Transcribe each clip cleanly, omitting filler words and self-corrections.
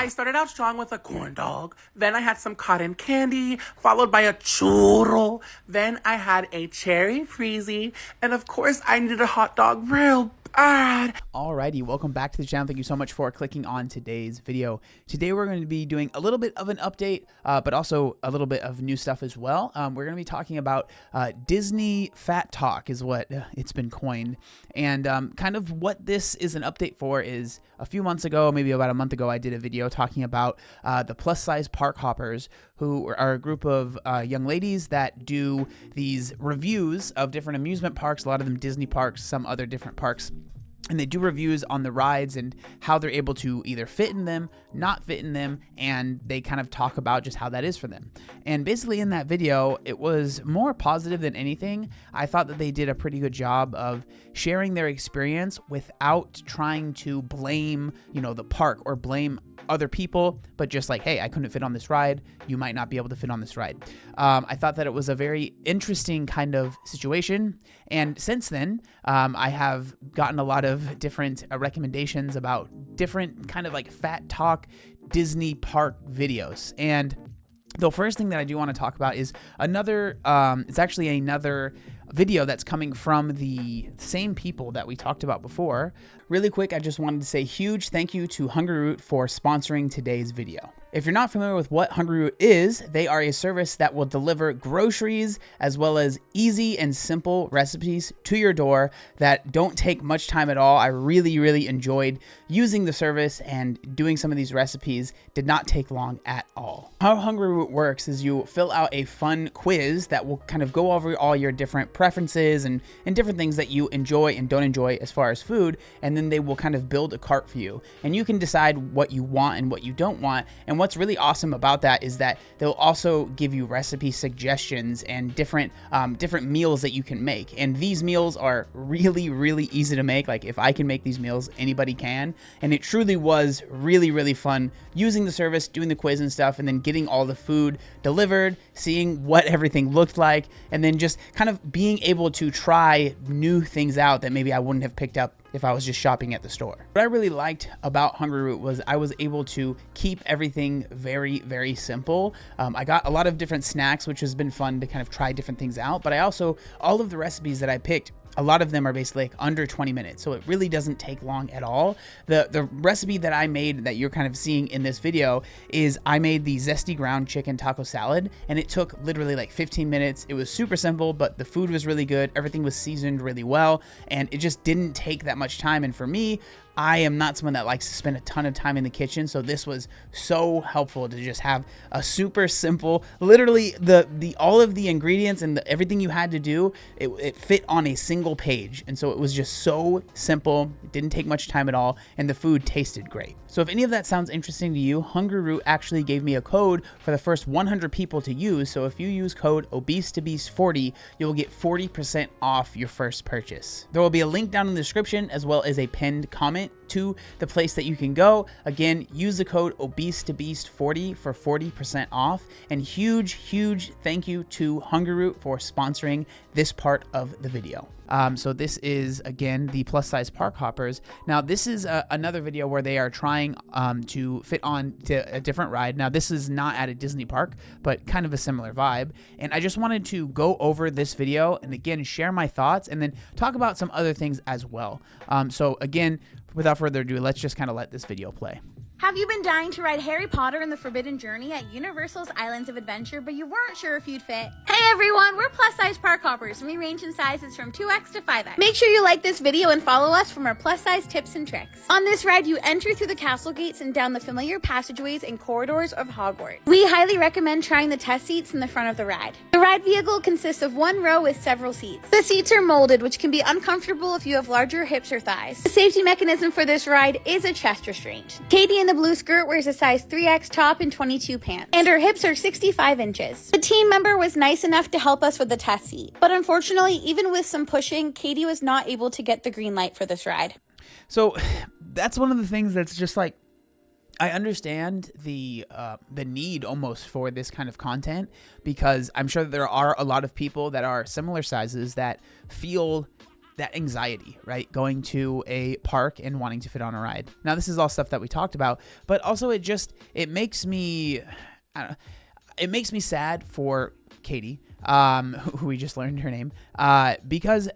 I started out strong with a corn dog, then I had some cotton candy, followed by a churro, then I had a cherry freezy, and of course I needed a hot dog real bad. Alrighty, welcome back to the channel. Thank you so much for clicking on today's video. Today we're going to be doing a little bit of an update, but also a little bit of new stuff as well. We're going to be talking about Disney Fat Talk is what it's been coined. And kind of what this is an update for is a few months ago, maybe about a month ago, I did a video talking about the plus size park hoppers, who are a group of young ladies that do these reviews of different amusement parks, a lot of them Disney parks, some other different parks. And they do reviews on the rides and how they're able to either fit in them, not fit in them, and they kind of talk about just how that is for them. And basically in that video, it was more positive than anything. I thought that they did a pretty good job of sharing their experience without trying to blame, the park or blame other people, but just like, hey, I couldn't fit on this ride. You might not be able to fit on this ride. I thought that it was a very interesting kind of situation. And since then, I have gotten a lot of different recommendations about different kind of like fat talk Disney park videos. And the first thing that I do want to talk about is it's actually another video that's coming from the same people that we talked about before. Really quick, I just wanted to say huge thank you to Hungryroot for sponsoring today's video. If you're not familiar with what Hungryroot is, they are a service that will deliver groceries as well as easy and simple recipes to your door that don't take much time at all. I really enjoyed using the service, and doing some of these recipes did not take long at all. How Hungryroot works is you fill out a fun quiz that will kind of go over all your different preferences and different things that you enjoy and don't enjoy as far as food, and then they will kind of build a cart for you, and you can decide what you want and what you don't want. And what's really awesome about that is that they'll also give you recipe suggestions and different meals that you can make. And these meals are really easy to make. Like, if I can make these meals, anybody can. And it truly was really fun using the service, doing the quiz and stuff, and then getting all the food delivered, seeing what everything looked like, and then just kind of being able to try new things out that maybe I wouldn't have picked up if I was just shopping at the store. What I really liked about Hungryroot was I was able to keep everything very simple. I got a lot of different snacks, which has been fun to kind of try different things out, but I also, all of the recipes that I picked, a lot of them are basically like under 20 minutes, so it really doesn't take long at all. The recipe that I made that you're kind of seeing in this video is I made the zesty ground chicken taco salad, and it took literally like 15 minutes. It was super simple, but the food was really good. Everything was seasoned really well, and it just didn't take that much time. And for me, I am not someone that likes to spend a ton of time in the kitchen, so this was so helpful to just have a super simple, literally all of the ingredients and everything you had to do, it fit on a single page. And so it was just so simple, it didn't take much time at all, and the food tasted great. So if any of that sounds interesting to you, Hungryroot actually gave me a code for the first 100 people to use. So if you use code ObeseToBeast40, you'll get 40% off your first purchase. There will be a link down in the description as well as a pinned comment to the place that you can go. Again, use the code ObeseToBeast40 for 40% off. And huge thank you to Hungryroot for sponsoring this part of the video. So this is, again, the plus size park hoppers. Now this is another video where they are trying to fit on to a different ride. Now this is not at a Disney park, but kind of a similar vibe. And I just wanted to go over this video and again, share my thoughts and then talk about some other things as well. So again, without further ado, let's just kind of let this video play. Have you been dying to ride Harry Potter and the Forbidden Journey at Universal's Islands of Adventure, but you weren't sure if you'd fit? Hey everyone, we're plus-size park hoppers, and we range in sizes from 2X to 5X. Make sure you like this video and follow us for more plus-size tips and tricks. On this ride, you enter through the castle gates and down the familiar passageways and corridors of Hogwarts. We highly recommend trying the test seats in the front of the ride. The ride vehicle consists of one row with several seats. The seats are molded, which can be uncomfortable if you have larger hips or thighs. The safety mechanism for this ride is a chest restraint. Katie in the blue skirt wears a size 3X top and 22 pants, and her hips are 65 inches. The team member was nice enough to help us with the test seat, but unfortunately, even with some pushing, Katie was not able to get the green light for this ride. So that's one of the things that's just like, I understand the need almost for this kind of content, because I'm sure there are a lot of people that are similar sizes that feel that anxiety, right? Going to a park and wanting to fit on a ride. Now, this is all stuff that we talked about, but also it makes me, I don't know, it makes me sad for Katie, who we just learned her name, because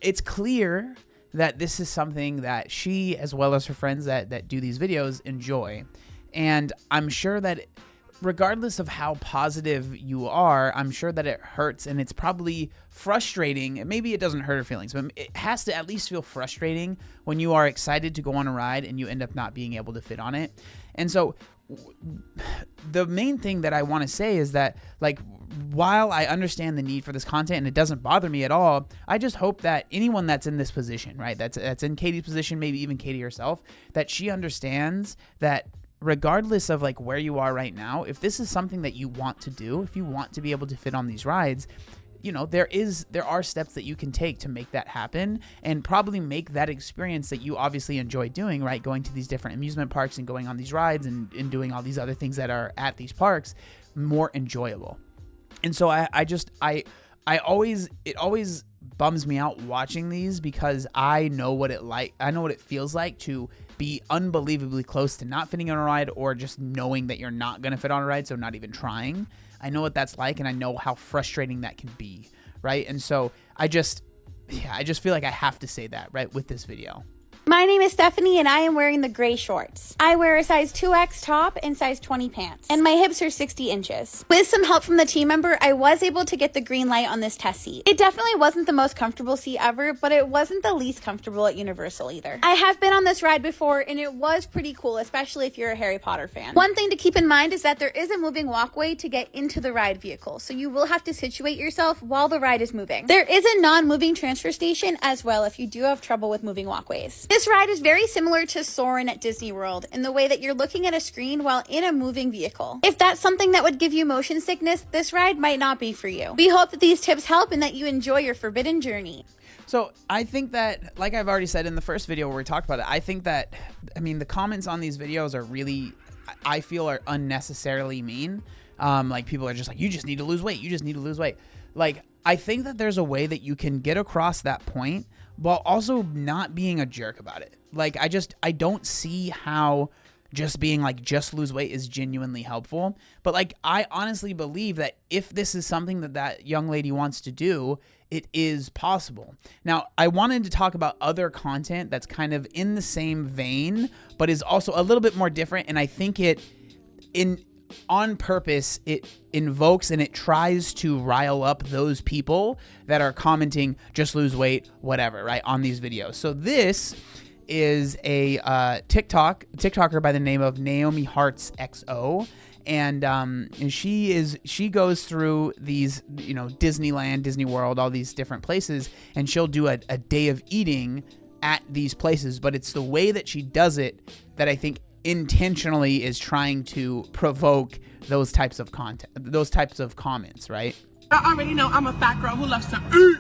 it's clear that this is something that she, as well as her friends that do these videos, enjoy. And I'm sure that regardless of how positive you are, I'm sure that it hurts, and it's probably frustrating. Maybe it doesn't hurt her feelings, but it has to at least feel frustrating when you are excited to go on a ride and you end up not being able to fit on it. And so the main thing that I want to say is that, like, while I understand the need for this content and it doesn't bother me at all, I just hope that anyone that's in this position, right, that's in Katie's position, maybe even Katie herself, that she understands that regardless of like where you are right now, if this is something that you want to do, if you want to be able to fit on these rides, you know, there are steps that you can take to make that happen and probably make that experience that you obviously enjoy doing, right? Going to these different amusement parks and going on these rides and doing all these other things that are at these parks more enjoyable. And so it always bums me out watching these because I know what it feels like to be unbelievably close to not fitting on a ride, or just knowing that you're not going to fit on a ride, so not even trying. I know what that's like, and I know how frustrating that can be, right? And so I just feel like I have to say that, right, with this video. My name is Stephanie, and I am wearing the gray shorts. I wear a size 2X top and size 20 pants, and my hips are 60 inches. With some help from the team member, I was able to get the green light on this test seat. It definitely wasn't the most comfortable seat ever, but it wasn't the least comfortable at Universal either. I have been on this ride before, and it was pretty cool, especially if you're a Harry Potter fan. One thing to keep in mind is that there is a moving walkway to get into the ride vehicle, so you will have to situate yourself while the ride is moving. There is a non-moving transfer station as well if you do have trouble with moving walkways. This ride is very similar to Soarin' at Disney World in the way that you're looking at a screen while in a moving vehicle. If that's something that would give you motion sickness, this ride might not be for you. We hope that these tips help and that you enjoy your forbidden journey. So I think that, like I've already said in the first video where we talked about it, I think that, I mean, the comments on these videos are really, I feel, are unnecessarily mean. Like, people are just like, you just need to lose weight. You just need to lose weight. Like, I think that there's a way that you can get across that point while also not being a jerk about it. Like, I don't see how just being like, just lose weight is genuinely helpful. But like, I honestly believe that if this is something that young lady wants to do, it is possible. Now, I wanted to talk about other content that's kind of in the same vein, but is also a little bit more different. And I think on purpose, it invokes and it tries to rile up those people that are commenting, just lose weight, whatever, right, on these videos. So this is a TikToker by the name of Naomi Hearts XO. And she goes through these, you know, Disneyland, Disney World, all these different places, and she'll do a day of eating at these places. But it's the way that she does it that I think intentionally is trying to provoke those types of content, those types of comments, right? I already know I'm a fat girl who loves to eat.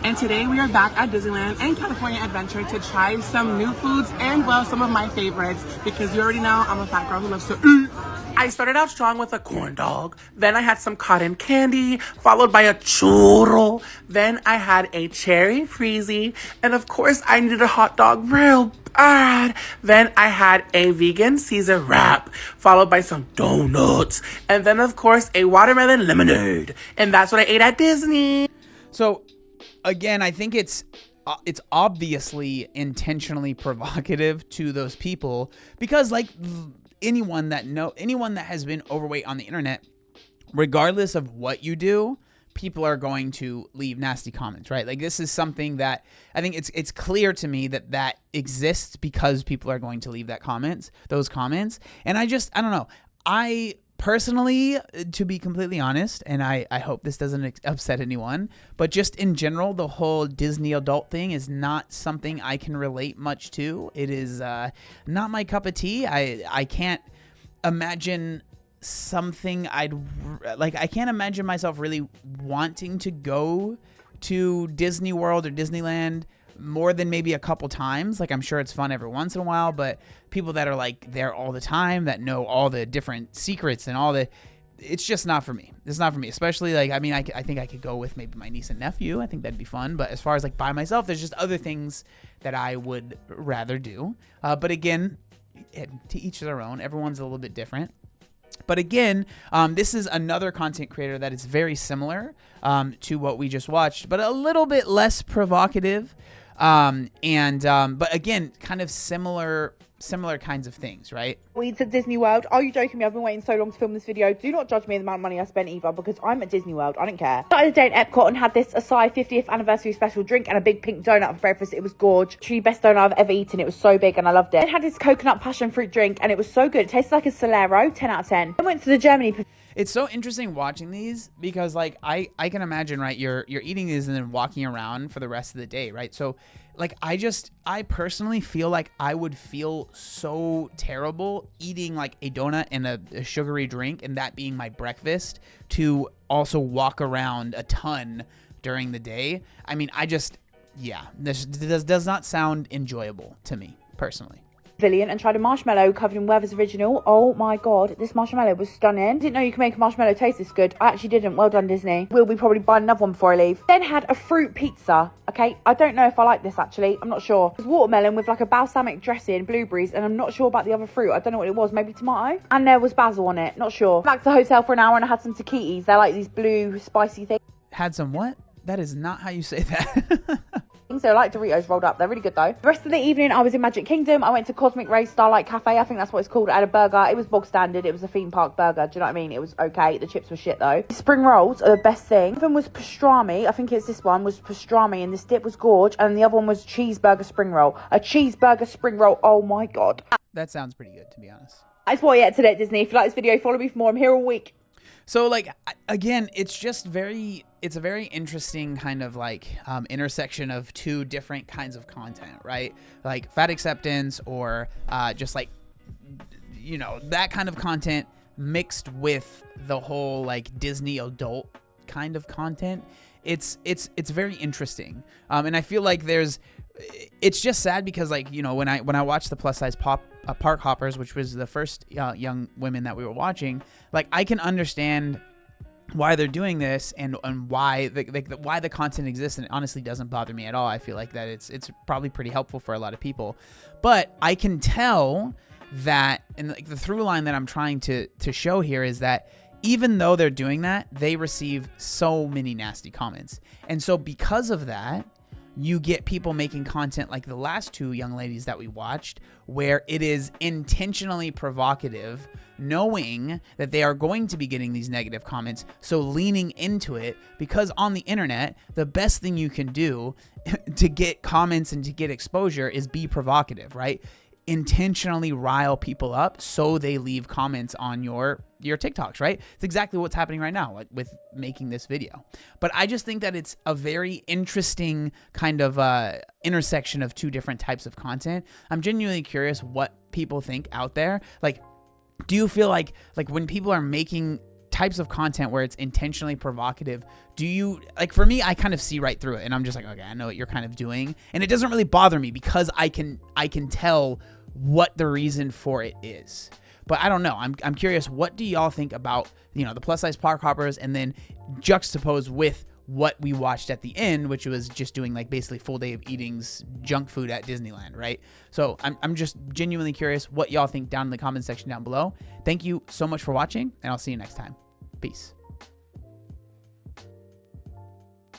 And today we are back at Disneyland and California Adventure to try some new foods and, well, some of my favorites, because you already know I'm a fat girl who loves to eat. I started out strong with a corn dog, then I had some cotton candy, followed by a churro, then I had a cherry freezy, and of course I needed a hot dog real bad. Then I had a vegan Caesar wrap, followed by some donuts, and then of course a watermelon lemonade, and that's what I ate at Disney. So again, I think it's obviously intentionally provocative to those people, because like anyone that has been overweight on the internet, regardless of what you do, people are going to leave nasty comments, right? Like, this is something that I think it's clear to me that exists because people are going to leave those comments. And I don't know. I personally, to be completely honest, and I hope this doesn't upset anyone, but just in general, the whole Disney adult thing is not something I can relate much to. It is not my cup of tea. I can't imagine something I can't imagine myself really wanting to go to Disney World or Disneyland more than maybe a couple times. Like, I'm sure it's fun every once in a while, but people that are like there all the time, that know all the different secrets and all the, it's just not for me. It's not for me, especially like, I mean, I think I could go with maybe my niece and nephew. I think that'd be fun. But as far as like by myself, there's just other things that I would rather do. But again, to each their own. Everyone's a little bit different. But again, this is another content creator that is very similar to what we just watched, but a little bit less provocative. But again, kind of similar kinds of things, right? Weeds at Disney World. Are you joking me? I've been waiting so long to film this video. Do not judge me the amount of money I spent either, because I'm at Disney World. I don't care. Started the day at Epcot and had this Acai 50th anniversary special drink and a big pink donut for breakfast. It was gorge. Truly best donut I've ever eaten. It was so big and I loved it. Then had this coconut passion fruit drink and it was so good. It tasted like a Solero. 10 out of 10. Then went to the Germany. It's so interesting watching these because like I can imagine, right, you're eating these and then walking around for the rest of the day, right? So like I personally feel like I would feel so terrible eating like a donut and a sugary drink and that being my breakfast to also walk around a ton during the day. I mean, this does not sound enjoyable to me personally. Pavilion and tried a marshmallow covered in Werther's Original. Oh my god, this marshmallow was stunning. Didn't know you can make a marshmallow taste this good. I actually didn't. Well done, Disney. We'll be probably buying another one before I leave. Then had a fruit pizza. Okay, I don't know if I like this actually. I'm not sure. It was watermelon with like a balsamic dressing, blueberries, and I'm not sure about the other fruit. I don't know what it was. Maybe tomato. And there was basil on it. Not sure. Back to the hotel for an hour and I had some taquitos. They're like these blue spicy things. Had some what? That is not how you say that. So I like Doritos rolled up. They're really good though. The rest of the evening I was in Magic Kingdom. I went to Cosmic Ray Starlight Cafe. I think that's what it's called. I had a burger. It was bog standard. It was a theme park burger. Do you know what I mean? It was okay. The chips were shit though. The spring rolls are the best thing. One of them was pastrami. I think it's this one was pastrami and this dip was gorge. And the other one was cheeseburger spring roll. A cheeseburger spring roll. Oh my god. That sounds pretty good, to be honest. That's what I ate today at Disney. If you like this video, follow me for more. I'm here all week. So like, again, it's a very interesting kind of like intersection of two different kinds of content, right? Like fat acceptance or just like, you know, that kind of content mixed with the whole like Disney adult kind of content. It's very interesting. And I feel like it's just sad because like, you know, when I watched the plus size park hoppers, which was the first young women that we were watching, like I can understand why they're doing this and why why the content exists, and it honestly doesn't bother me at all. I feel like that it's probably pretty helpful for a lot of people, but I can tell that, and like the through line that I'm trying to show here is that even though they're doing that, they receive so many nasty comments, and so because of that, you get people making content like the last two young ladies that we watched, where it is intentionally provocative, knowing that they are going to be getting these negative comments, so leaning into it, because on the internet, the best thing you can do to get comments and to get exposure is be provocative, right? Intentionally rile people up so they leave comments on your TikToks, right? It's exactly what's happening right now with making this video. But I just think that it's a very interesting kind of intersection of two different types of content. I'm genuinely curious what people think out there. Like, do you feel like when people are making types of content where it's intentionally provocative, do you, like, for me, I kind of see right through it and I'm just like, okay, I know what you're kind of doing, and it doesn't really bother me because I can tell what the reason for it is. But I don't know. I'm curious, what do y'all think about, you know, the plus size park hoppers, and then juxtaposed with what we watched at the end, which was just doing like basically full day of eatings junk food at Disneyland, right? So I'm just genuinely curious what y'all think down in the comment section down below. Thank you so much for watching, and I'll see you next time. Peace.